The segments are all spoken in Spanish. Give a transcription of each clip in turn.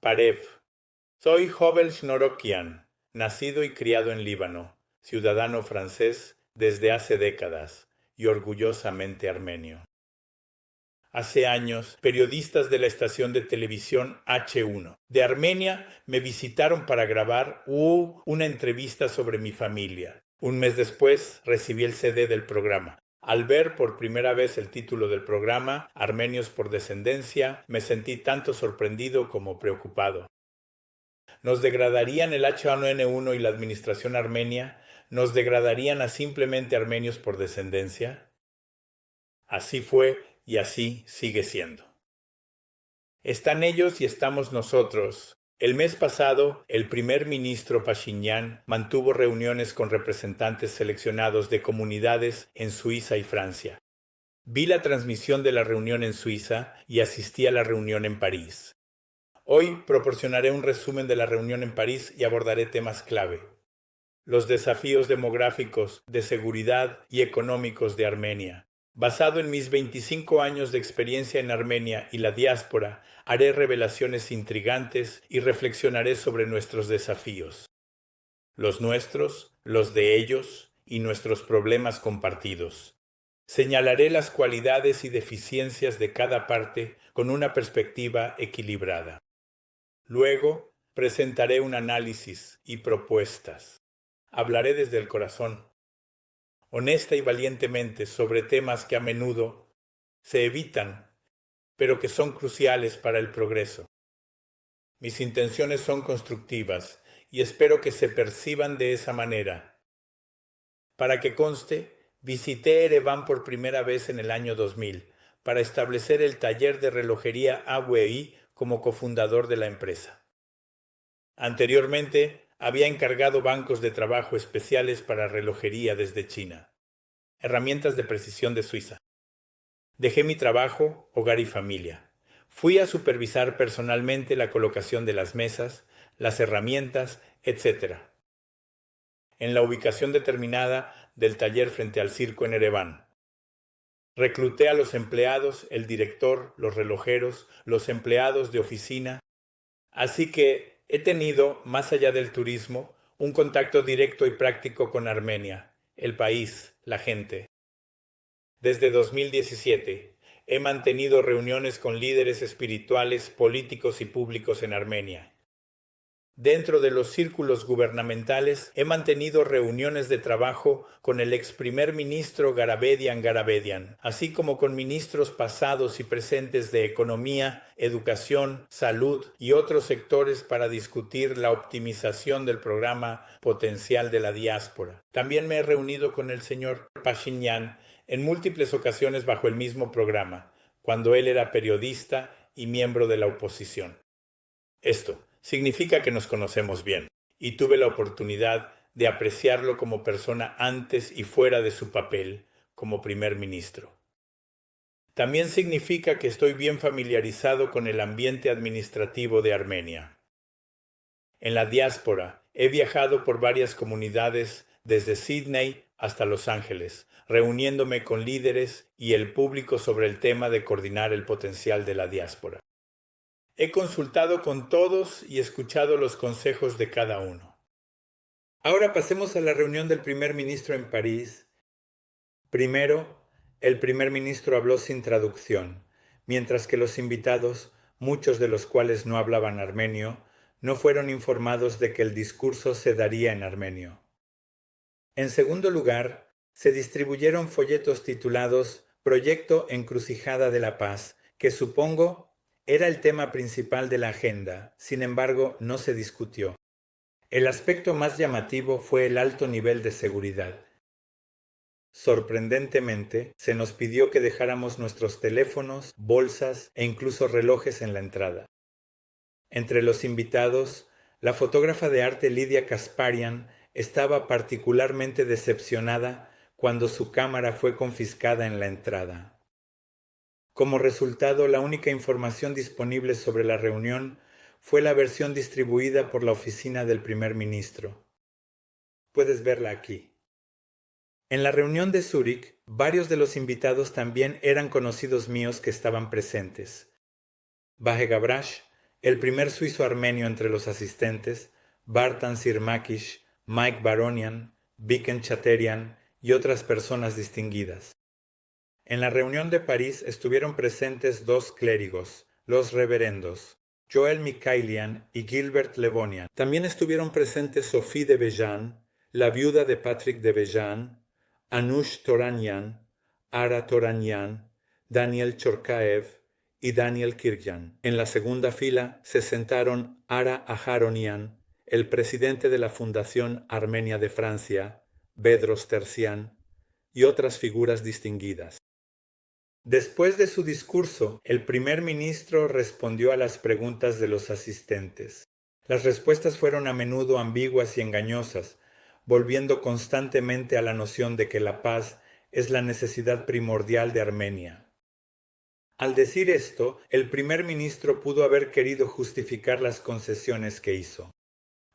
Parev. Soy Jovel Shnorokian, nacido y criado en Líbano, ciudadano francés desde hace décadas y orgullosamente armenio. Hace años, periodistas de la estación de televisión H1 de Armenia me visitaron para grabar una entrevista sobre mi familia. Un mes después recibí el CD del programa. Al ver por primera vez el título del programa, Armenios por Descendencia, me sentí tanto sorprendido como preocupado. ¿Nos degradarían el H1N1 y la administración armenia? ¿Nos degradarían a simplemente armenios por descendencia? Así fue y así sigue siendo. Están ellos y estamos nosotros. El mes pasado, el primer ministro Pashinyan mantuvo reuniones con representantes seleccionados de comunidades en Suiza y Francia. Vi la transmisión de la reunión en Suiza y asistí a la reunión en París. Hoy proporcionaré un resumen de la reunión en París y abordaré temas clave. Los desafíos demográficos, de seguridad y económicos de Armenia. Basado en mis 25 años de experiencia en Armenia y la diáspora, haré revelaciones intrigantes y reflexionaré sobre nuestros desafíos. Los nuestros, los de ellos y nuestros problemas compartidos. Señalaré las cualidades y deficiencias de cada parte con una perspectiva equilibrada. Luego, presentaré un análisis y propuestas. Hablaré desde el corazón, honesta y valientemente sobre temas que a menudo se evitan, pero que son cruciales para el progreso. Mis intenciones son constructivas y espero que se perciban de esa manera. Para que conste, visité Ereván por primera vez en el año 2000 para establecer el taller de relojería AWEI como cofundador de la empresa. Anteriormente, había encargado bancos de trabajo especiales para relojería desde China. Herramientas de precisión de Suiza. Dejé mi trabajo, hogar y familia. Fui a supervisar personalmente la colocación de las mesas, las herramientas, etc. En la ubicación determinada del taller frente al circo en Ereván. Recluté a los empleados, el director, los relojeros, los empleados de oficina. Así que he tenido, más allá del turismo, un contacto directo y práctico con Armenia, el país, la gente. Desde 2017 he mantenido reuniones con líderes espirituales, políticos y públicos en Armenia. Dentro de los círculos gubernamentales he mantenido reuniones de trabajo con el ex primer ministro Garabedian, así como con ministros pasados y presentes de economía, educación, salud y otros sectores para discutir la optimización del programa potencial de la diáspora. También me he reunido con el señor Pashinyan en múltiples ocasiones bajo el mismo programa, cuando él era periodista y miembro de la oposición. Esto significa que nos conocemos bien, y tuve la oportunidad de apreciarlo como persona antes y fuera de su papel como primer ministro. También significa que estoy bien familiarizado con el ambiente administrativo de Armenia. En la diáspora he viajado por varias comunidades desde Sydney hasta Los Ángeles, reuniéndome con líderes y el público sobre el tema de coordinar el potencial de la diáspora. He consultado con todos y escuchado los consejos de cada uno. Ahora pasemos a la reunión del primer ministro en París. Primero, el primer ministro habló sin traducción, mientras que los invitados, muchos de los cuales no hablaban armenio, no fueron informados de que el discurso se daría en armenio. En segundo lugar, se distribuyeron folletos titulados Proyecto Encrucijada de la Paz, que supongo era el tema principal de la agenda, sin embargo, no se discutió. El aspecto más llamativo fue el alto nivel de seguridad. Sorprendentemente, se nos pidió que dejáramos nuestros teléfonos, bolsas e incluso relojes en la entrada. Entre los invitados, la fotógrafa de arte Lidia Kasparian estaba particularmente decepcionada cuando su cámara fue confiscada en la entrada. Como resultado, la única información disponible sobre la reunión fue la versión distribuida por la oficina del primer ministro. Puedes verla aquí. En la reunión de Zúrich, varios de los invitados también eran conocidos míos que estaban presentes. Baje Gabrash, el primer suizo armenio entre los asistentes, Bartan Sirmakish, Mike Baronian, Viken Chaterian y otras personas distinguidas. En la reunión de París estuvieron presentes dos clérigos, los reverendos, Joel Mikhailian y Gilbert Levonian. También estuvieron presentes Sophie de Bejan, la viuda de Patrick de Bejan, Anush Toranian, Ara Toranian, Daniel Chorkaev y Daniel Kirjan. En la segunda fila se sentaron Ara Aharonian, el presidente de la Fundación Armenia de Francia, Bedros Terzian, y otras figuras distinguidas. Después de su discurso, el primer ministro respondió a las preguntas de los asistentes. Las respuestas fueron a menudo ambiguas y engañosas, volviendo constantemente a la noción de que la paz es la necesidad primordial de Armenia. Al decir esto, el primer ministro pudo haber querido justificar las concesiones que hizo,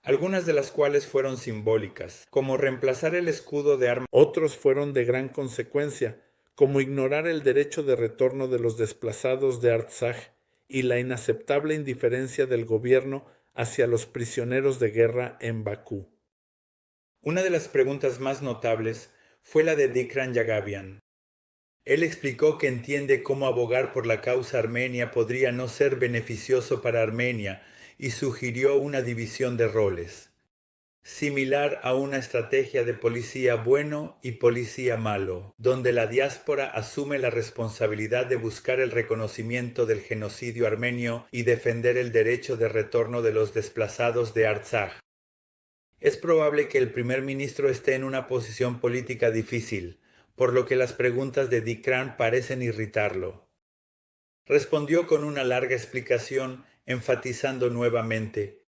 algunas de las cuales fueron simbólicas, como reemplazar el escudo de armas. Otros fueron de gran consecuencia, como ignorar el derecho de retorno de los desplazados de Artsaj y la inaceptable indiferencia del gobierno hacia los prisioneros de guerra en Bakú. Una de las preguntas más notables fue la de Dikran Yagabian. Él explicó que entiende cómo abogar por la causa armenia podría no ser beneficioso para Armenia y sugirió una división de roles, similar a una estrategia de policía bueno y policía malo, donde la diáspora asume la responsabilidad de buscar el reconocimiento del genocidio armenio y defender el derecho de retorno de los desplazados de Artsaj. Es probable que el primer ministro esté en una posición política difícil, por lo que las preguntas de Dikran parecen irritarlo. Respondió con una larga explicación, enfatizando nuevamente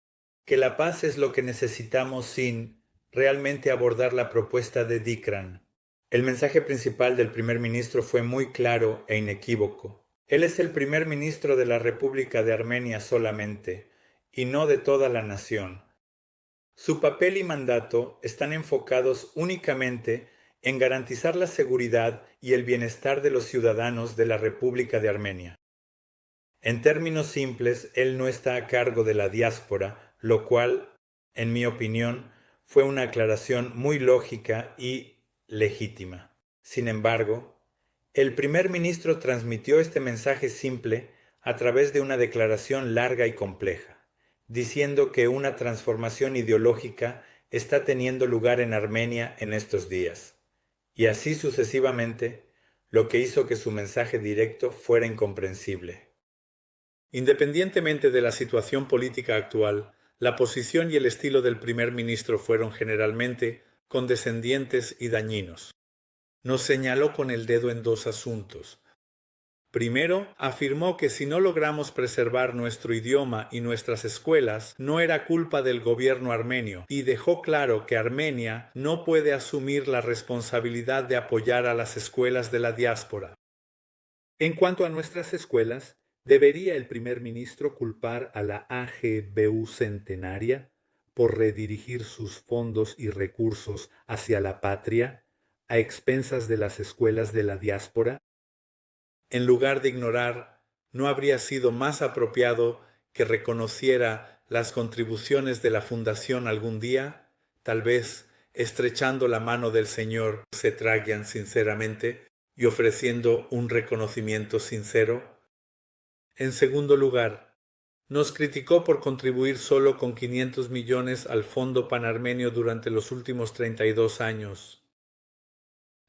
que la paz es lo que necesitamos sin realmente abordar la propuesta de Dikran. El mensaje principal del primer ministro fue muy claro e inequívoco. Él es el primer ministro de la República de Armenia solamente, y no de toda la nación. Su papel y mandato están enfocados únicamente en garantizar la seguridad y el bienestar de los ciudadanos de la República de Armenia. En términos simples, él no está a cargo de la diáspora, lo cual, en mi opinión, fue una aclaración muy lógica y legítima. Sin embargo, el primer ministro transmitió este mensaje simple a través de una declaración larga y compleja, diciendo que una transformación ideológica está teniendo lugar en Armenia en estos días, y así sucesivamente, lo que hizo que su mensaje directo fuera incomprensible. Independientemente de la situación política actual, la posición y el estilo del primer ministro fueron generalmente condescendientes y dañinos. Nos señaló con el dedo en dos asuntos. Primero, afirmó que si no logramos preservar nuestro idioma y nuestras escuelas, no era culpa del gobierno armenio, y dejó claro que Armenia no puede asumir la responsabilidad de apoyar a las escuelas de la diáspora. En cuanto a nuestras escuelas, ¿debería el primer ministro culpar a la AGBU Centenaria por redirigir sus fondos y recursos hacia la patria, a expensas de las escuelas de la diáspora? En lugar de ignorar, ¿no habría sido más apropiado que reconociera las contribuciones de la Fundación algún día, tal vez estrechando la mano del señor Setragian sinceramente y ofreciendo un reconocimiento sincero? En segundo lugar, nos criticó por contribuir solo con 500 millones al Fondo Panarmenio durante los últimos 32 años.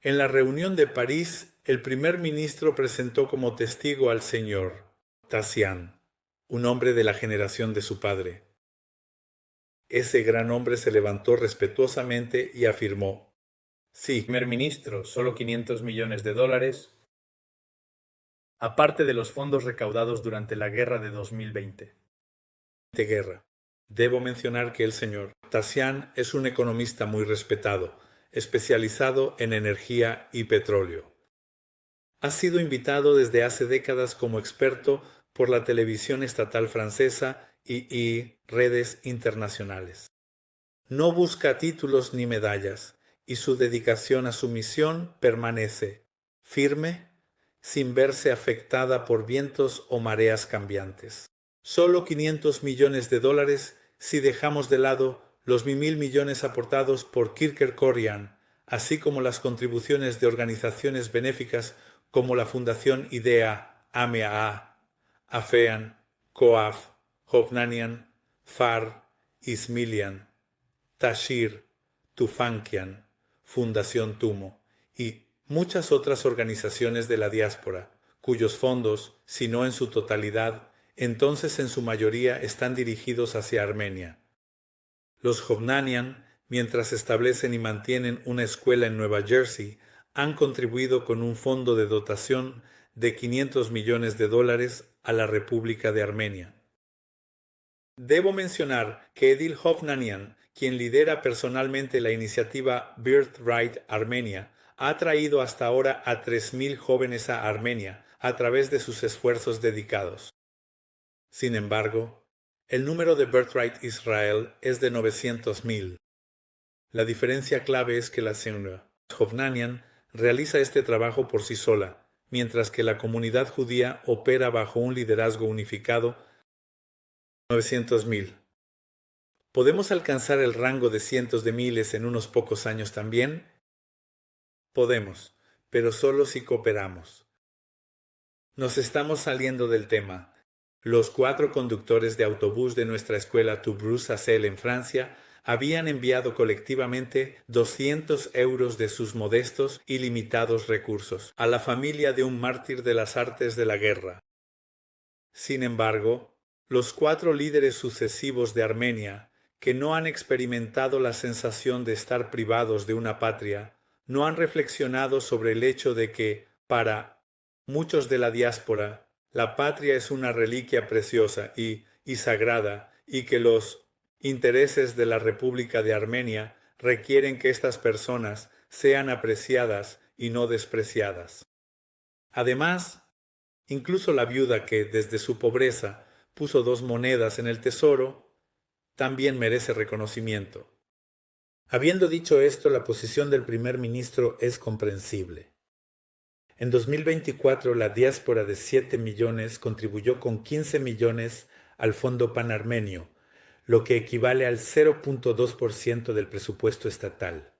En la reunión de París, el primer ministro presentó como testigo al señor Tasyan, un hombre de la generación de su padre. Ese gran hombre se levantó respetuosamente y afirmó: «Sí, Primer ministro, solo 500 millones de dólares, aparte de los fondos recaudados durante la guerra de 2020. Guerra. Debo mencionar que el señor Tasyan es un economista muy respetado, especializado en energía y petróleo. Ha sido invitado desde hace décadas como experto por la televisión estatal francesa y redes internacionales. No busca títulos ni medallas, y su dedicación a su misión permanece firme, sin verse afectada por vientos o mareas cambiantes. Solo 500 millones de dólares si dejamos de lado los 1.000 millones aportados por Kerkorian, así como las contribuciones de organizaciones benéficas como la Fundación IDEA, AMEA, AFEAN, COAF, Hovnanian, FAR, Ismilian, Tashir, Tufankian, Fundación Tumo y muchas otras organizaciones de la diáspora, cuyos fondos, si no en su totalidad, entonces en su mayoría están dirigidos hacia Armenia. Los Hovnanian, mientras establecen y mantienen una escuela en Nueva Jersey, han contribuido con un fondo de dotación de 500 millones de dólares a la República de Armenia. Debo mencionar que Edil Hovnanian, quien lidera personalmente la iniciativa Birthright Armenia, ha traído hasta ahora a 3.000 jóvenes a Armenia a través de sus esfuerzos dedicados. Sin embargo, el número de Birthright Israel es de 900.000. La diferencia clave es que la señora Hovnanian realiza este trabajo por sí sola, mientras que la comunidad judía opera bajo un liderazgo unificado. 900.000. ¿Podemos alcanzar el rango de cientos de miles en unos pocos años también? Podemos, pero solo si cooperamos. Nos estamos saliendo del tema. Los 4 conductores de autobús de nuestra escuela Toulouse-Assel en Francia habían enviado colectivamente 200 euros de sus modestos y limitados recursos a la familia de un mártir de las artes de la guerra. Sin embargo, los 4 líderes sucesivos de Armenia, que no han experimentado la sensación de estar privados de una patria, no han reflexionado sobre el hecho de que, para muchos de la diáspora, la patria es una reliquia preciosa y sagrada, y que los intereses de la República de Armenia requieren que estas personas sean apreciadas y no despreciadas. Además, incluso la viuda que, desde su pobreza, puso 2 monedas en el tesoro, también merece reconocimiento. Habiendo dicho esto, la posición del primer ministro es comprensible. En 2024, la diáspora de 7 millones contribuyó con 15 millones al Fondo Panarmenio, lo que equivale al 0.2% del presupuesto estatal.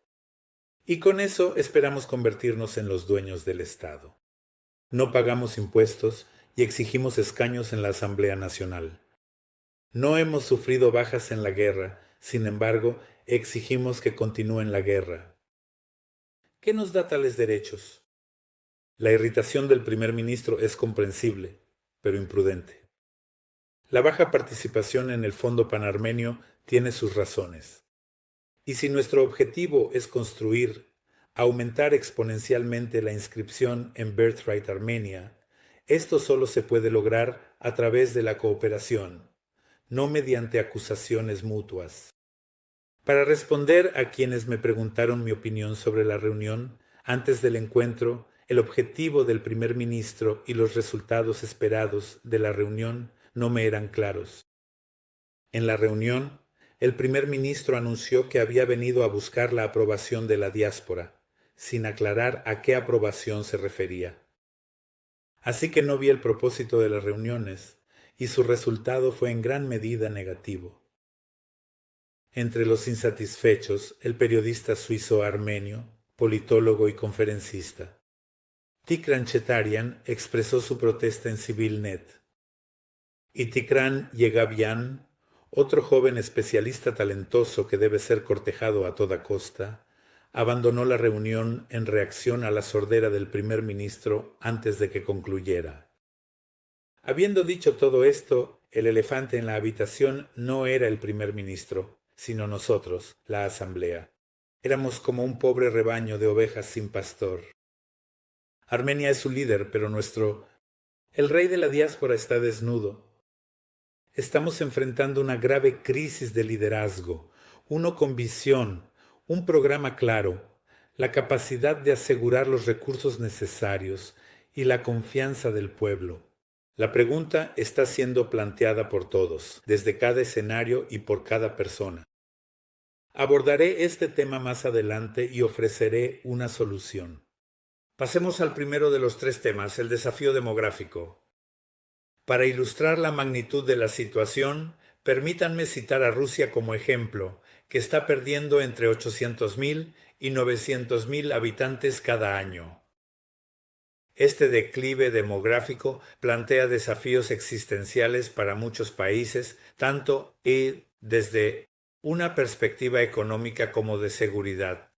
Y con eso esperamos convertirnos en los dueños del Estado. No pagamos impuestos y exigimos escaños en la Asamblea Nacional. No hemos sufrido bajas en la guerra, sin embargo, exigimos que continúen la guerra. ¿Qué nos da tales derechos? La irritación del primer ministro es comprensible, pero imprudente. La baja participación en el Fondo Panarmenio tiene sus razones. Y si nuestro objetivo es aumentar exponencialmente la inscripción en Birthright Armenia, esto solo se puede lograr a través de la cooperación, no mediante acusaciones mutuas. Para responder a quienes me preguntaron mi opinión sobre la reunión, antes del encuentro, el objetivo del primer ministro y los resultados esperados de la reunión no me eran claros. En la reunión, el primer ministro anunció que había venido a buscar la aprobación de la diáspora, sin aclarar a qué aprobación se refería. Así que no vi el propósito de las reuniones, y su resultado fue en gran medida negativo. Entre los insatisfechos, el periodista suizo armenio, politólogo y conferencista. Tikran Chetarian expresó su protesta en Civilnet. Y Tikran Yegabian, otro joven especialista talentoso que debe ser cortejado a toda costa, abandonó la reunión en reacción a la sordera del primer ministro antes de que concluyera. Habiendo dicho todo esto, el elefante en la habitación no era el primer ministro, sino nosotros, la asamblea. Éramos como un pobre rebaño de ovejas sin pastor. Armenia es su líder, pero el rey de la diáspora está desnudo. Estamos enfrentando una grave crisis de liderazgo, uno con visión, un programa claro, la capacidad de asegurar los recursos necesarios y la confianza del pueblo. La pregunta está siendo planteada por todos, desde cada escenario y por cada persona. Abordaré este tema más adelante y ofreceré una solución. Pasemos al primero de los 3 temas, el desafío demográfico. Para ilustrar la magnitud de la situación, permítanme citar a Rusia como ejemplo, que está perdiendo entre 800.000 y 900.000 habitantes cada año. Este declive demográfico plantea desafíos existenciales para muchos países, tanto y desde una perspectiva económica como de seguridad.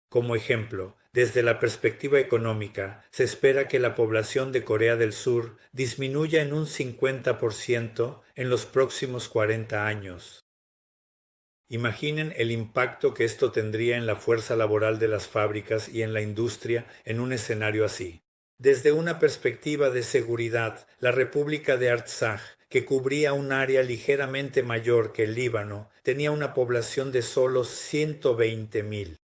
Como ejemplo, desde la perspectiva económica, se espera que la población de Corea del Sur disminuya en un 50% en los próximos 40 años. Imaginen el impacto que esto tendría en la fuerza laboral de las fábricas y en la industria en un escenario así. Desde una perspectiva de seguridad, la República de Artsaj, que cubría un área ligeramente mayor que el Líbano, tenía una población de solo 120.000.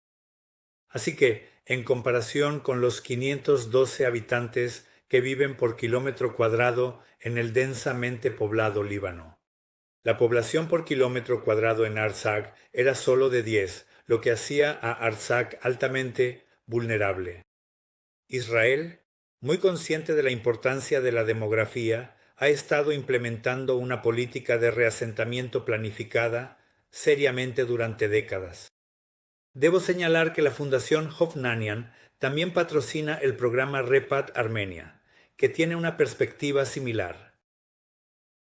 Así que, en comparación con los 512 habitantes que viven por kilómetro cuadrado en el densamente poblado Líbano, la población por kilómetro cuadrado en Artsaj era solo de 10, lo que hacía a Artsaj altamente vulnerable. Israel, muy consciente de la importancia de la demografía, ha estado implementando una política de reasentamiento planificada seriamente durante décadas. Debo señalar que la Fundación Hovnanian también patrocina el programa Repat Armenia, que tiene una perspectiva similar.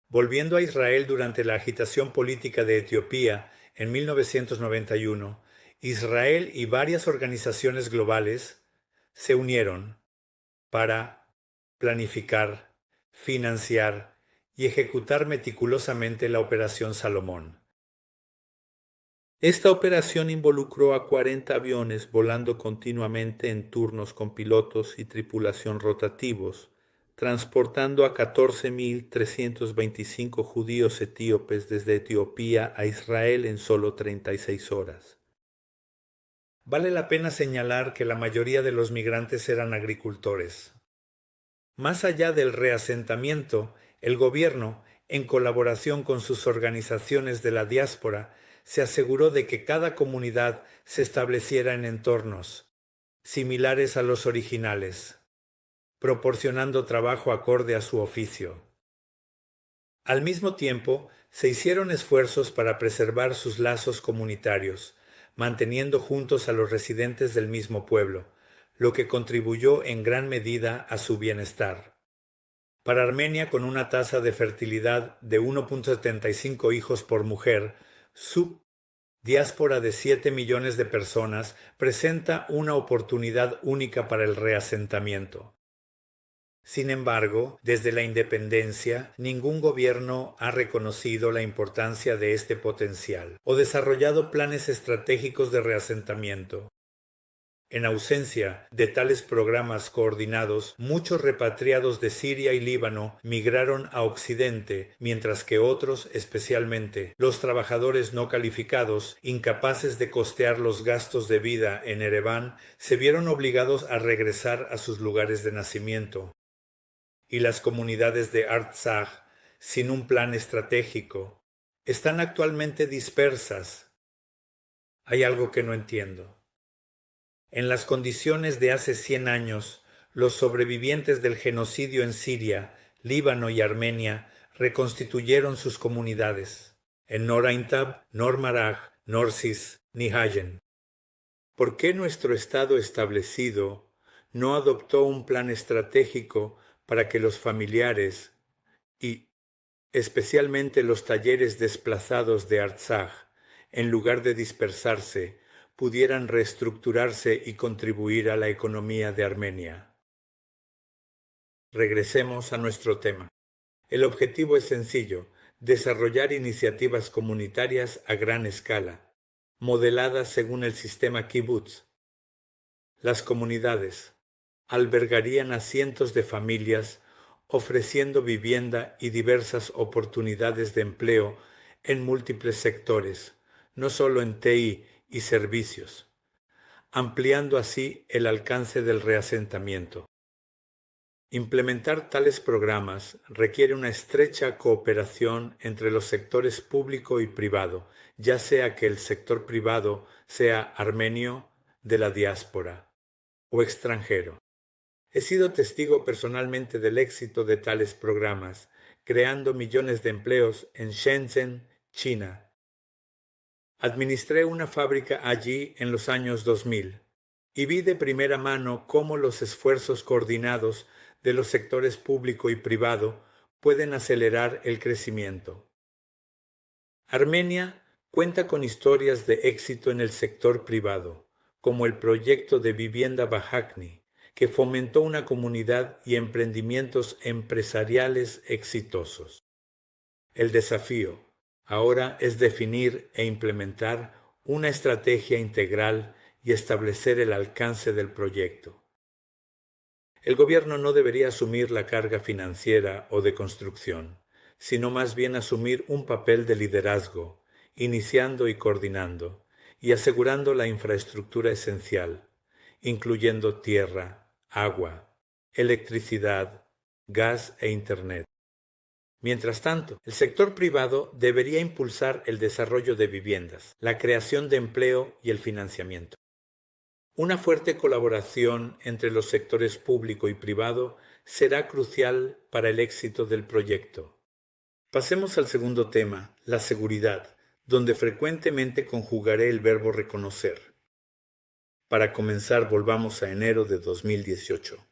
Volviendo a Israel durante la agitación política de Etiopía en 1991, Israel y varias organizaciones globales se unieron para planificar, financiar y ejecutar meticulosamente la Operación Salomón. Esta operación involucró a 40 aviones volando continuamente en turnos con pilotos y tripulación rotativos, transportando a 14.325 judíos etíopes desde Etiopía a Israel en solo 36 horas. Vale la pena señalar que la mayoría de los migrantes eran agricultores. Más allá del reasentamiento, el gobierno, en colaboración con sus organizaciones de la diáspora, se aseguró de que cada comunidad se estableciera en entornos similares a los originales, proporcionando trabajo acorde a su oficio. Al mismo tiempo, se hicieron esfuerzos para preservar sus lazos comunitarios, manteniendo juntos a los residentes del mismo pueblo, lo que contribuyó en gran medida a su bienestar. Para Armenia, con una tasa de fertilidad de 1.75 hijos por mujer, su diáspora de 7 millones de personas presenta una oportunidad única para el reasentamiento. Sin embargo, desde la independencia, ningún gobierno ha reconocido la importancia de este potencial o desarrollado planes estratégicos de reasentamiento. En ausencia de tales programas coordinados, muchos repatriados de Siria y Líbano migraron a Occidente, mientras que otros, especialmente los trabajadores no calificados, incapaces de costear los gastos de vida en Ereván, se vieron obligados a regresar a sus lugares de nacimiento. Y las comunidades de Artsaj, sin un plan estratégico, están actualmente dispersas. Hay algo que no entiendo. En las condiciones de hace 100 años, los sobrevivientes del genocidio en Siria, Líbano y Armenia reconstituyeron sus comunidades en Nor Aintab, Nor Marag, Nor Sis, Nihayen. ¿Por qué nuestro Estado establecido no adoptó un plan estratégico para que los familiares y especialmente los talleres desplazados de Artsaj, en lugar de dispersarse, pudieran reestructurarse y contribuir a la economía de Armenia? Regresemos a nuestro tema. El objetivo es sencillo: desarrollar iniciativas comunitarias a gran escala, modeladas según el sistema kibutz. Las comunidades albergarían a cientos de familias, ofreciendo vivienda y diversas oportunidades de empleo en múltiples sectores, no solo en TI y servicios, ampliando así el alcance del reasentamiento. Implementar tales programas requiere una estrecha cooperación entre los sectores público y privado, ya sea que el sector privado sea armenio, de la diáspora o extranjero. He sido testigo personalmente del éxito de tales programas, creando millones de empleos en Shenzhen, China. Administré una fábrica allí en los años 2000 y vi de primera mano cómo los esfuerzos coordinados de los sectores público y privado pueden acelerar el crecimiento. Armenia cuenta con historias de éxito en el sector privado, como el proyecto de vivienda Bajakni, que fomentó una comunidad y emprendimientos empresariales exitosos. El desafío ahora es definir e implementar una estrategia integral y establecer el alcance del proyecto. El gobierno no debería asumir la carga financiera o de construcción, sino más bien asumir un papel de liderazgo, iniciando y coordinando, y asegurando la infraestructura esencial, incluyendo tierra, agua, electricidad, gas e Internet. Mientras tanto, el sector privado debería impulsar el desarrollo de viviendas, la creación de empleo y el financiamiento. Una fuerte colaboración entre los sectores público y privado será crucial para el éxito del proyecto. Pasemos al segundo tema, la seguridad, donde frecuentemente conjugaré el verbo reconocer. Para comenzar, volvamos a enero de 2018.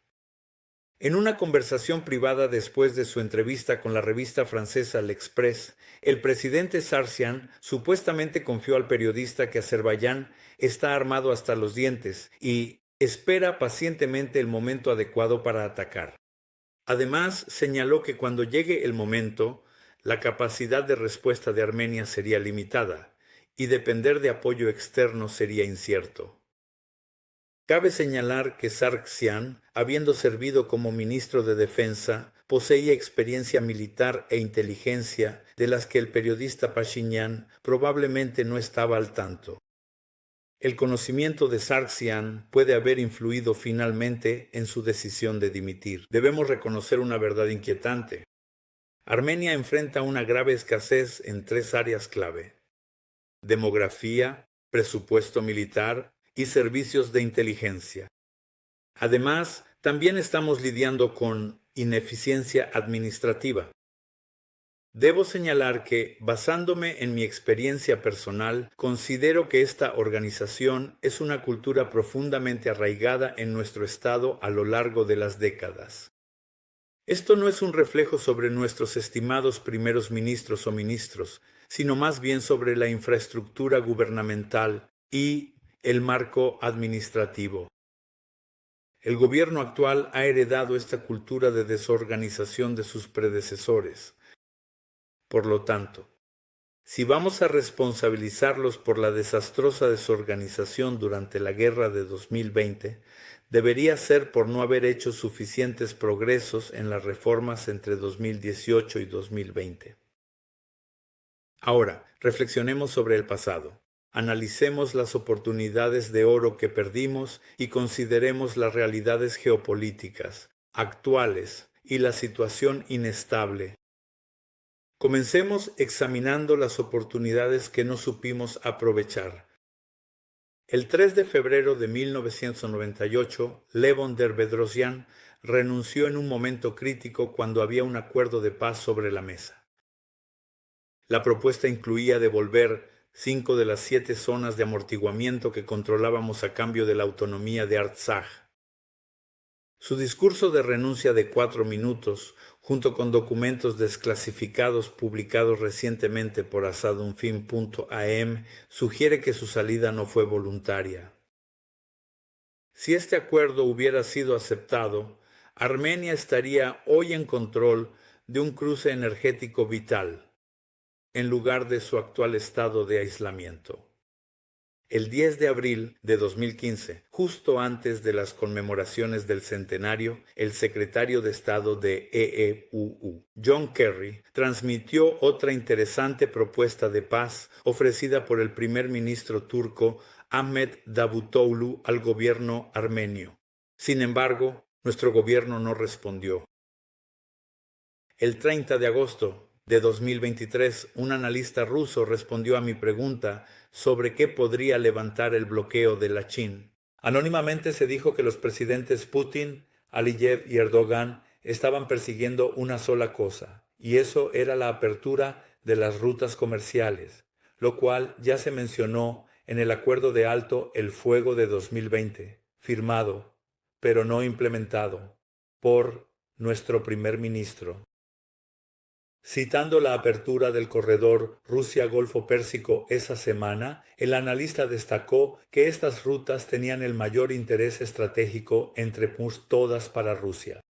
En una conversación privada después de su entrevista con la revista francesa L'Express, el presidente Sargsyan supuestamente confió al periodista que Azerbaiyán está armado hasta los dientes y espera pacientemente el momento adecuado para atacar. Además, señaló que cuando llegue el momento, la capacidad de respuesta de Armenia sería limitada y depender de apoyo externo sería incierto. Cabe señalar que Sargsyan, habiendo servido como ministro de Defensa, poseía experiencia militar e inteligencia de las que el periodista Pashinyan probablemente no estaba al tanto. El conocimiento de Sargsyan puede haber influido finalmente en su decisión de dimitir. Debemos reconocer una verdad inquietante. Armenia enfrenta una grave escasez en 3 áreas clave: demografía, presupuesto militar y servicios de inteligencia. Además, también estamos lidiando con ineficiencia administrativa. Debo señalar que, basándome en mi experiencia personal, considero que esta organización es una cultura profundamente arraigada en nuestro Estado a lo largo de las décadas. Esto no es un reflejo sobre nuestros estimados primeros ministros o ministros, sino más bien sobre la infraestructura gubernamental y el marco administrativo. El gobierno actual ha heredado esta cultura de desorganización de sus predecesores. Por lo tanto, si vamos a responsabilizarlos por la desastrosa desorganización durante la guerra de 2020, debería ser por no haber hecho suficientes progresos en las reformas entre 2018 y 2020. Ahora, reflexionemos sobre el pasado. Analicemos las oportunidades de oro que perdimos y consideremos las realidades geopolíticas actuales y la situación inestable. Comencemos examinando las oportunidades que no supimos aprovechar. El 3 de febrero de 1998, Levon Der-Bedrosian renunció en un momento crítico cuando había un acuerdo de paz sobre la mesa. La propuesta incluía devolver 5 de las 7 zonas de amortiguamiento que controlábamos a cambio de la autonomía de Artsakh. Su discurso de renuncia de 4 minutos, junto con documentos desclasificados publicados recientemente por asadunfin.am, sugiere que su salida no fue voluntaria. Si este acuerdo hubiera sido aceptado, Armenia estaría hoy en control de un cruce energético vital, en lugar de su actual estado de aislamiento. El 10 de abril de 2015, justo antes de las conmemoraciones del centenario, el secretario de Estado de EEUU, John Kerry, transmitió otra interesante propuesta de paz ofrecida por el primer ministro turco Ahmet Davutoğlu al gobierno armenio. Sin embargo, nuestro gobierno no respondió. El 30 de agosto de 2023, un analista ruso respondió a mi pregunta sobre qué podría levantar el bloqueo de Lachin. Anónimamente se dijo que los presidentes Putin, Aliyev y Erdogan estaban persiguiendo una sola cosa, y eso era la apertura de las rutas comerciales, lo cual ya se mencionó en el Acuerdo de Alto el Fuego de 2020, firmado, pero no implementado, por nuestro primer ministro. Citando la apertura del corredor Rusia-Golfo Pérsico esa semana, el analista destacó que estas rutas tenían el mayor interés estratégico entre todas para Rusia.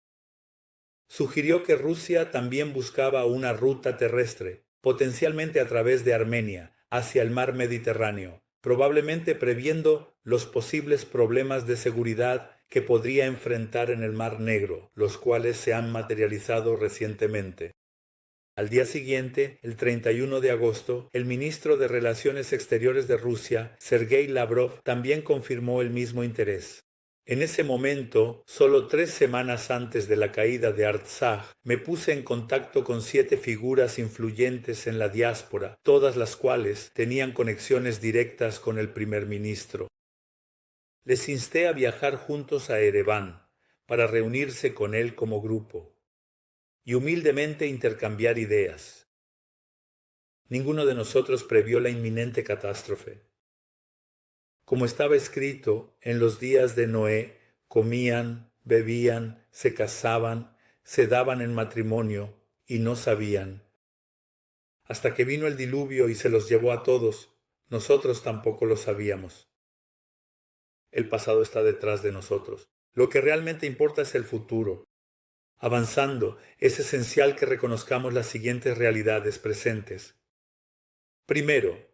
Sugirió que Rusia también buscaba una ruta terrestre, potencialmente a través de Armenia, hacia el mar Mediterráneo, probablemente previendo los posibles problemas de seguridad que podría enfrentar en el Mar Negro, los cuales se han materializado recientemente. Al día siguiente, el 31 de agosto, el ministro de Relaciones Exteriores de Rusia, Sergei Lavrov, también confirmó el mismo interés. En ese momento, solo 3 semanas antes de la caída de Artsaj, me puse en contacto con 7 figuras influyentes en la diáspora, todas las cuales tenían conexiones directas con el primer ministro. Les insté a viajar juntos a Ereván para reunirse con él como grupo y humildemente intercambiar ideas. Ninguno de nosotros previó la inminente catástrofe. Como estaba escrito, en los días de Noé, comían, bebían, se casaban, se daban en matrimonio y no sabían. Hasta que vino el diluvio y se los llevó a todos, nosotros tampoco lo sabíamos. El pasado está detrás de nosotros. Lo que realmente importa es el futuro. Avanzando, es esencial que reconozcamos las siguientes realidades presentes. Primero,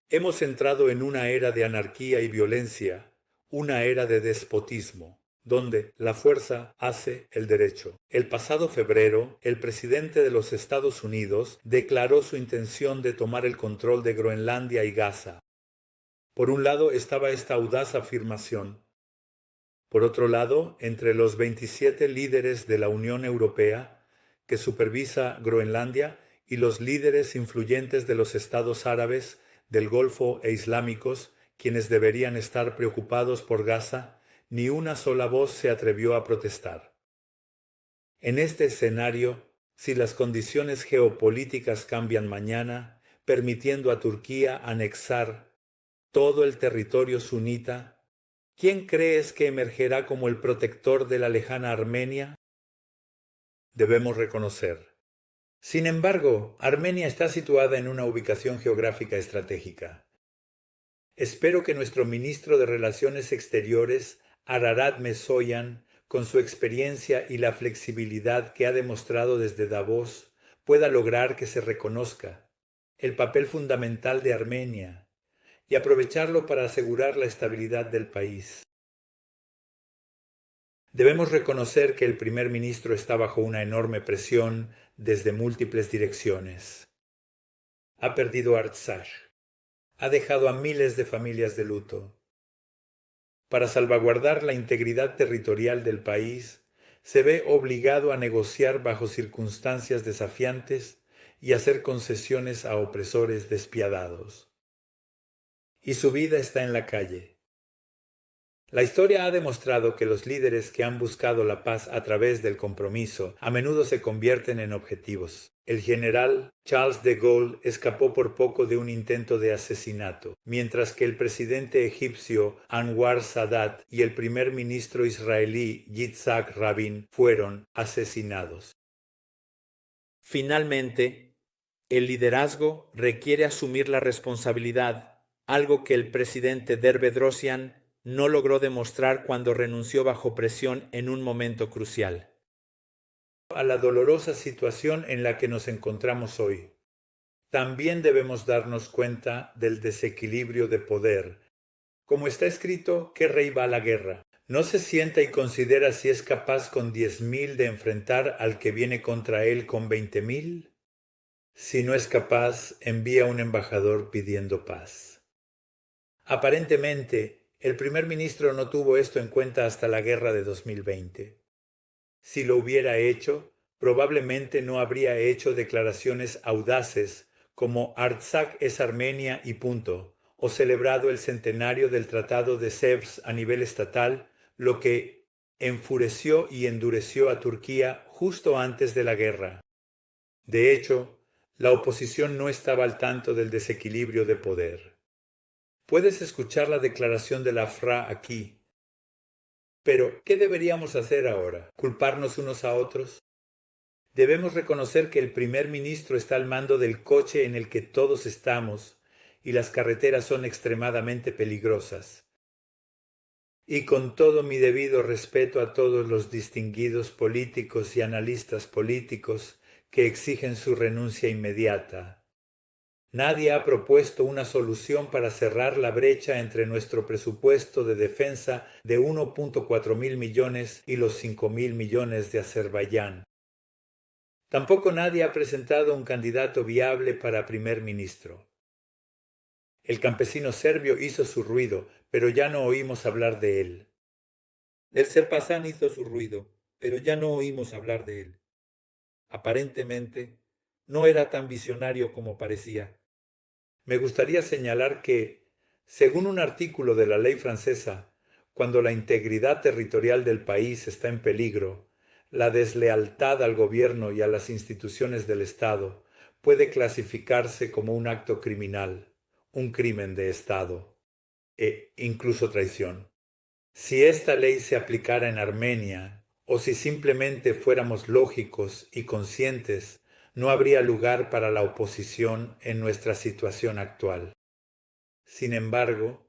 hemos entrado en una era de anarquía y violencia, una era de despotismo, donde la fuerza hace el derecho. El pasado febrero, el presidente de los Estados Unidos declaró su intención de tomar el control de Groenlandia y Gaza. Por un lado estaba esta audaz afirmación. Por otro lado, entre los 27 líderes de la Unión Europea, que supervisa Groenlandia, y los líderes influyentes de los estados árabes, del Golfo e islámicos, quienes deberían estar preocupados por Gaza, ni una sola voz se atrevió a protestar. En este escenario, si las condiciones geopolíticas cambian mañana, permitiendo a Turquía anexar todo el territorio sunita, ¿quién crees que emergerá como el protector de la lejana Armenia? Debemos reconocer. Sin embargo, Armenia está situada en una ubicación geográfica estratégica. Espero que nuestro ministro de Relaciones Exteriores, Ararat Mirzoyan, con su experiencia y la flexibilidad que ha demostrado desde Davos, pueda lograr que se reconozca el papel fundamental de Armenia y aprovecharlo para asegurar la estabilidad del país. Debemos reconocer que el primer ministro está bajo una enorme presión desde múltiples direcciones. Ha perdido Artsaj. Ha dejado a miles de familias de luto. Para salvaguardar la integridad territorial del país, se ve obligado a negociar bajo circunstancias desafiantes y hacer concesiones a opresores despiadados. Y su vida está en la calle. La historia ha demostrado que los líderes que han buscado la paz a través del compromiso a menudo se convierten en objetivos. El general Charles de Gaulle escapó por poco de un intento de asesinato, mientras que el presidente egipcio Anwar Sadat y el primer ministro israelí Yitzhak Rabin fueron asesinados. Finalmente, el liderazgo requiere asumir la responsabilidad, algo que el presidente Bedrosian no logró demostrar cuando renunció bajo presión en un momento crucial. A la dolorosa situación en la que nos encontramos hoy. También debemos darnos cuenta del desequilibrio de poder. Como está escrito, ¿qué rey va a la guerra? ¿No se sienta y considera si es capaz con 10.000 de enfrentar al que viene contra él con 20.000? Si no es capaz, envía un embajador pidiendo paz. Aparentemente, el primer ministro no tuvo esto en cuenta hasta la guerra de 2020. Si lo hubiera hecho, probablemente no habría hecho declaraciones audaces como Artsaj es Armenia y punto, o celebrado el centenario del Tratado de Sèvres a nivel estatal, lo que enfureció y endureció a Turquía justo antes de la guerra. De hecho, la oposición no estaba al tanto del desequilibrio de poder. Puedes escuchar la declaración de la FRA aquí. Pero, ¿qué deberíamos hacer ahora? ¿Culparnos unos a otros? Debemos reconocer que el primer ministro está al mando del coche en el que todos estamos y las carreteras son extremadamente peligrosas. Y con todo mi debido respeto a todos los distinguidos políticos y analistas políticos que exigen su renuncia inmediata, nadie ha propuesto una solución para cerrar la brecha entre nuestro presupuesto de defensa de 1.4 mil millones y los 5 mil millones de Azerbaiyán. Tampoco nadie ha presentado un candidato viable para primer ministro. El campesino serbio hizo su ruido, pero ya no oímos hablar de él. El Serpasán hizo su ruido, pero ya no oímos hablar de él. Aparentemente, no era tan visionario como parecía. Me gustaría señalar que, según un artículo de la ley francesa, cuando la integridad territorial del país está en peligro, la deslealtad al gobierno y a las instituciones del Estado puede clasificarse como un acto criminal, un crimen de Estado, e incluso traición. Si esta ley se aplicara en Armenia, o si simplemente fuéramos lógicos y conscientes, no habría lugar para la oposición en nuestra situación actual. Sin embargo,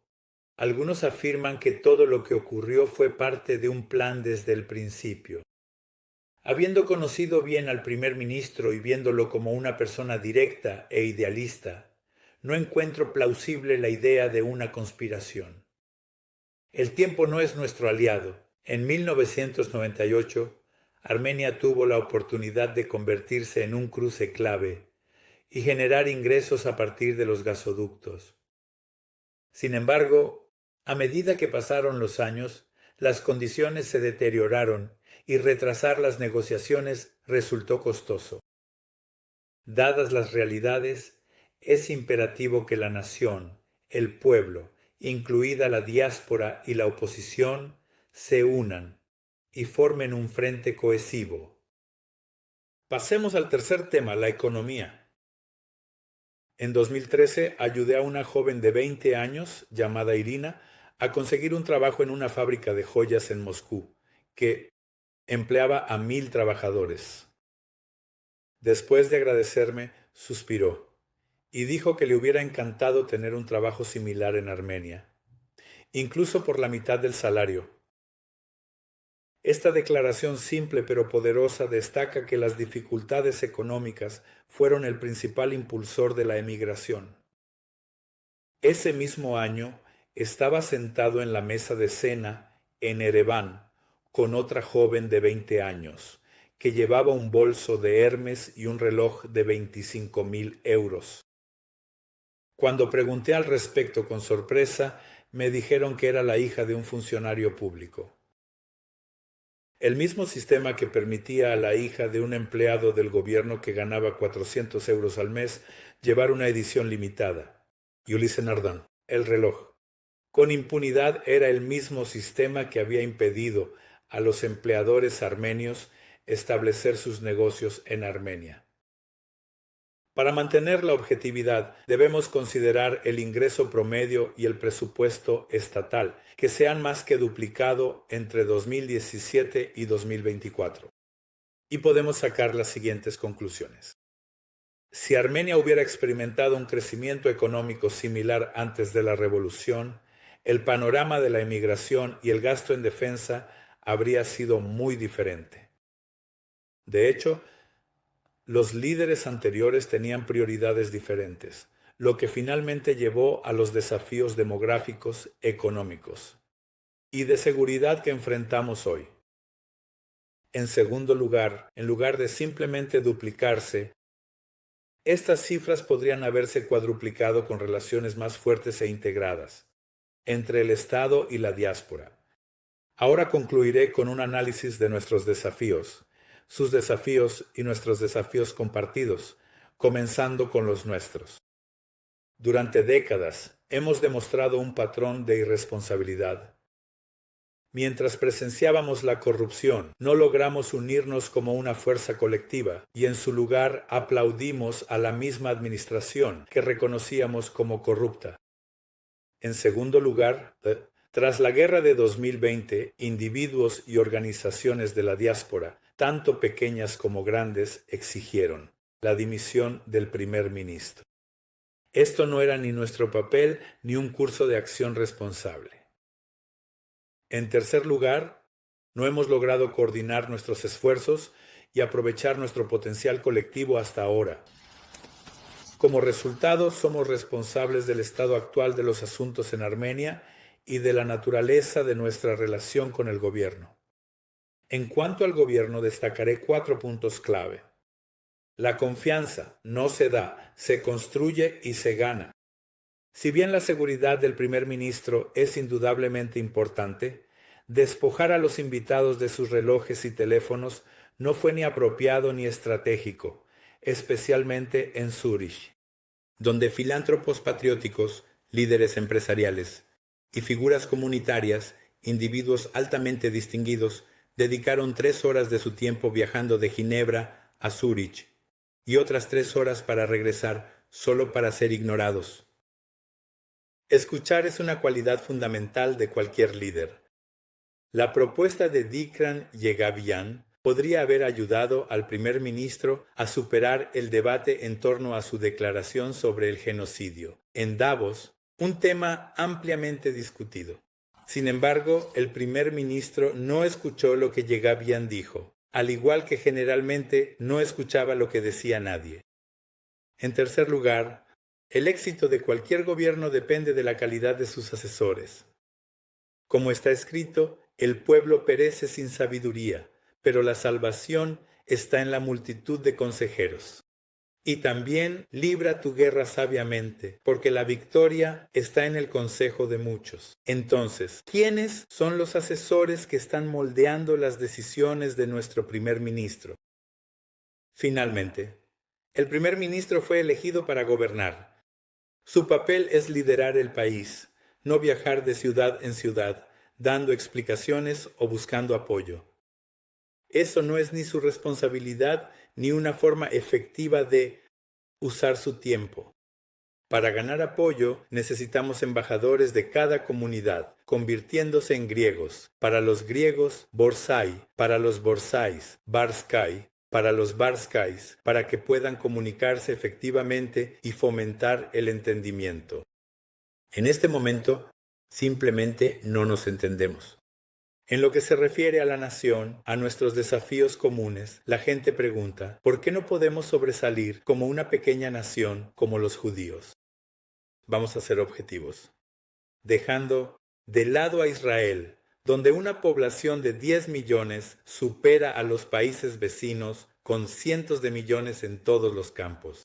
algunos afirman que todo lo que ocurrió fue parte de un plan desde el principio. Habiendo conocido bien al primer ministro y viéndolo como una persona directa e idealista, no encuentro plausible la idea de una conspiración. El tiempo no es nuestro aliado. En 1998, Armenia tuvo la oportunidad de convertirse en un cruce clave y generar ingresos a partir de los gasoductos. Sin embargo, a medida que pasaron los años, las condiciones se deterioraron y retrasar las negociaciones resultó costoso. Dadas las realidades, es imperativo que la nación, el pueblo, incluida la diáspora y la oposición, se unan y formen un frente cohesivo. Pasemos al tercer tema, la economía. En 2013 ayudé a una joven de 20 años, llamada Irina, a conseguir un trabajo en una fábrica de joyas en Moscú, que empleaba a 1,000 trabajadores. Después de agradecerme, suspiró y dijo que le hubiera encantado tener un trabajo similar en Armenia, incluso por la mitad del salario. Esta declaración simple pero poderosa destaca que las dificultades económicas fueron el principal impulsor de la emigración. Ese mismo año estaba sentado en la mesa de cena en Ereván con otra joven de 20 años, que llevaba un bolso de Hermes y un reloj de 25.000 euros. Cuando pregunté al respecto con sorpresa, me dijeron que era la hija de un funcionario público. El mismo sistema que permitía a la hija de un empleado del gobierno que ganaba 400 euros al mes llevar una edición limitada. Ulysse Nardin, el reloj. Con impunidad era el mismo sistema que había impedido a los empleadores armenios establecer sus negocios en Armenia. Para mantener la objetividad, debemos considerar el ingreso promedio y el presupuesto estatal, que se han más que duplicado entre 2017 y 2024. Y podemos sacar las siguientes conclusiones. Si Armenia hubiera experimentado un crecimiento económico similar antes de la revolución, el panorama de la emigración y el gasto en defensa habría sido muy diferente. De hecho, los líderes anteriores tenían prioridades diferentes, lo que finalmente llevó a los desafíos demográficos, económicos y de seguridad que enfrentamos hoy. En segundo lugar, en lugar de simplemente duplicarse, estas cifras podrían haberse cuadruplicado con relaciones más fuertes e integradas entre el Estado y la diáspora. Ahora concluiré con un análisis de nuestros desafíos, sus desafíos y nuestros desafíos compartidos, comenzando con los nuestros. Durante décadas hemos demostrado un patrón de irresponsabilidad. Mientras presenciábamos la corrupción, no logramos unirnos como una fuerza colectiva y en su lugar aplaudimos a la misma administración que reconocíamos como corrupta. En segundo lugar, tras la guerra de 2020, individuos y organizaciones de la diáspora, tanto pequeñas como grandes, exigieron la dimisión del primer ministro. Esto no era ni nuestro papel ni un curso de acción responsable. En tercer lugar, no hemos logrado coordinar nuestros esfuerzos y aprovechar nuestro potencial colectivo hasta ahora. Como resultado, somos responsables del estado actual de los asuntos en Armenia y de la naturaleza de nuestra relación con el gobierno. En cuanto al gobierno, destacaré 4 puntos clave. La confianza no se da, se construye y se gana. Si bien la seguridad del primer ministro es indudablemente importante, despojar a los invitados de sus relojes y teléfonos no fue ni apropiado ni estratégico, especialmente en Zúrich, donde filántropos patrióticos, líderes empresariales y figuras comunitarias, individuos altamente distinguidos, dedicaron 3 horas de su tiempo viajando de Ginebra a Zúrich y otras 3 horas para regresar solo para ser ignorados. Escuchar es una cualidad fundamental de cualquier líder. La propuesta de Dikran Yegabian podría haber ayudado al primer ministro a superar el debate en torno a su declaración sobre el genocidio. En Davos, un tema ampliamente discutido. Sin embargo, el primer ministro no escuchó lo que Yegabian dijo, al igual que generalmente no escuchaba lo que decía nadie. En tercer lugar, el éxito de cualquier gobierno depende de la calidad de sus asesores. Como está escrito, el pueblo perece sin sabiduría, pero la salvación está en la multitud de consejeros. Y también libra tu guerra sabiamente, porque la victoria está en el consejo de muchos. Entonces, ¿quiénes son los asesores que están moldeando las decisiones de nuestro primer ministro? Finalmente, el primer ministro fue elegido para gobernar. Su papel es liderar el país, no viajar de ciudad en ciudad, dando explicaciones o buscando apoyo. Eso no es ni su responsabilidad ni una forma efectiva de usar su tiempo. Para ganar apoyo necesitamos embajadores de cada comunidad, convirtiéndose en griegos. Para los griegos, borsai; para los borsáis, barskai; para los barskais, para que puedan comunicarse efectivamente y fomentar el entendimiento. En este momento, simplemente no nos entendemos. En lo que se refiere a la nación, a nuestros desafíos comunes, la gente pregunta, ¿por qué no podemos sobresalir como una pequeña nación como los judíos? Vamos a ser objetivos. Dejando de lado a Israel, donde una población de 10 millones supera a los países vecinos con cientos de millones en todos los campos.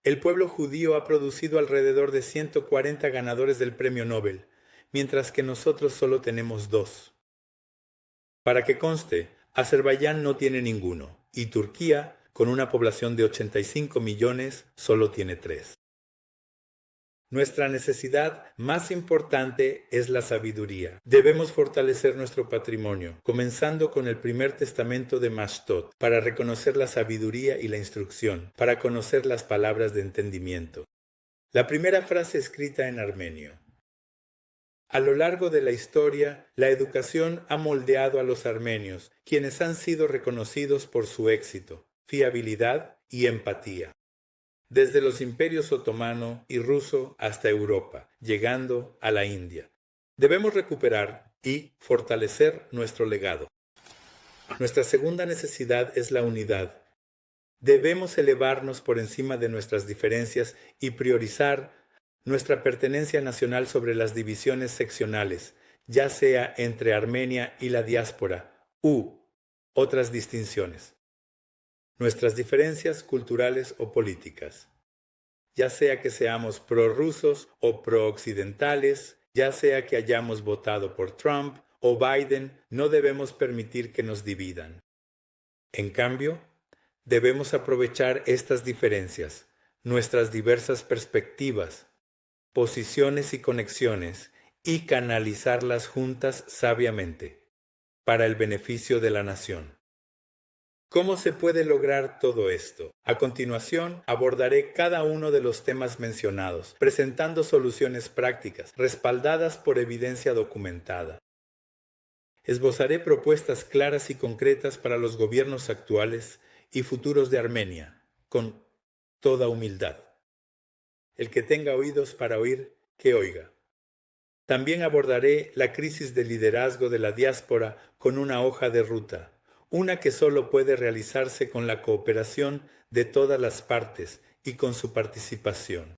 El pueblo judío ha producido alrededor de 140 ganadores del Premio Nobel, mientras que nosotros solo tenemos 2. Para que conste, Azerbaiyán no tiene ninguno, y Turquía, con una población de 85 millones, solo tiene 3. Nuestra necesidad más importante es la sabiduría. Debemos fortalecer nuestro patrimonio, comenzando con el primer testamento de Mashtot, para reconocer la sabiduría y la instrucción, para conocer las palabras de entendimiento. La primera frase escrita en armenio. A lo largo de la historia, la educación ha moldeado a los armenios, quienes han sido reconocidos por su éxito, fiabilidad y empatía. Desde los imperios otomano y ruso hasta Europa, llegando a la India. Debemos recuperar y fortalecer nuestro legado. Nuestra segunda necesidad es la unidad. Debemos elevarnos por encima de nuestras diferencias y priorizar nuestra pertenencia nacional sobre las divisiones seccionales, ya sea entre Armenia y la diáspora, u otras distinciones. Nuestras diferencias culturales o políticas, ya sea que seamos prorrusos o prooccidentales, ya sea que hayamos votado por Trump o Biden, no debemos permitir que nos dividan. En cambio, debemos aprovechar estas diferencias, nuestras diversas perspectivas, posiciones y conexiones, y canalizarlas juntas sabiamente, para el beneficio de la nación. ¿Cómo se puede lograr todo esto? A continuación, abordaré cada uno de los temas mencionados, presentando soluciones prácticas, respaldadas por evidencia documentada. Esbozaré propuestas claras y concretas para los gobiernos actuales y futuros de Armenia, con toda humildad. El que tenga oídos para oír, que oiga. También abordaré la crisis de liderazgo de la diáspora con una hoja de ruta, una que solo puede realizarse con la cooperación de todas las partes y con su participación.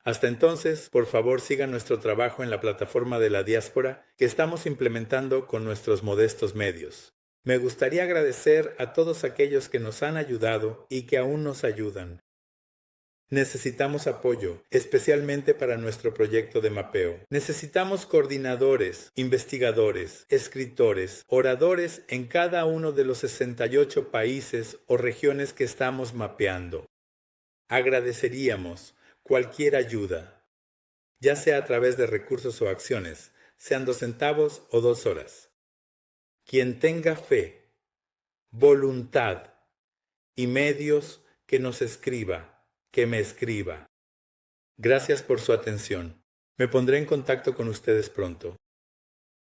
Hasta entonces, por favor, sigan nuestro trabajo en la plataforma de la diáspora que estamos implementando con nuestros modestos medios. Me gustaría agradecer a todos aquellos que nos han ayudado y que aún nos ayudan. Necesitamos apoyo, especialmente para nuestro proyecto de mapeo. Necesitamos coordinadores, investigadores, escritores, oradores en cada uno de los 68 países o regiones que estamos mapeando. Agradeceríamos cualquier ayuda, ya sea a través de recursos o acciones, sean 2 centavos o 2 horas. Quien tenga fe, voluntad y medios, que nos escriba, que me escriba. Gracias por su atención. Me pondré en contacto con ustedes pronto.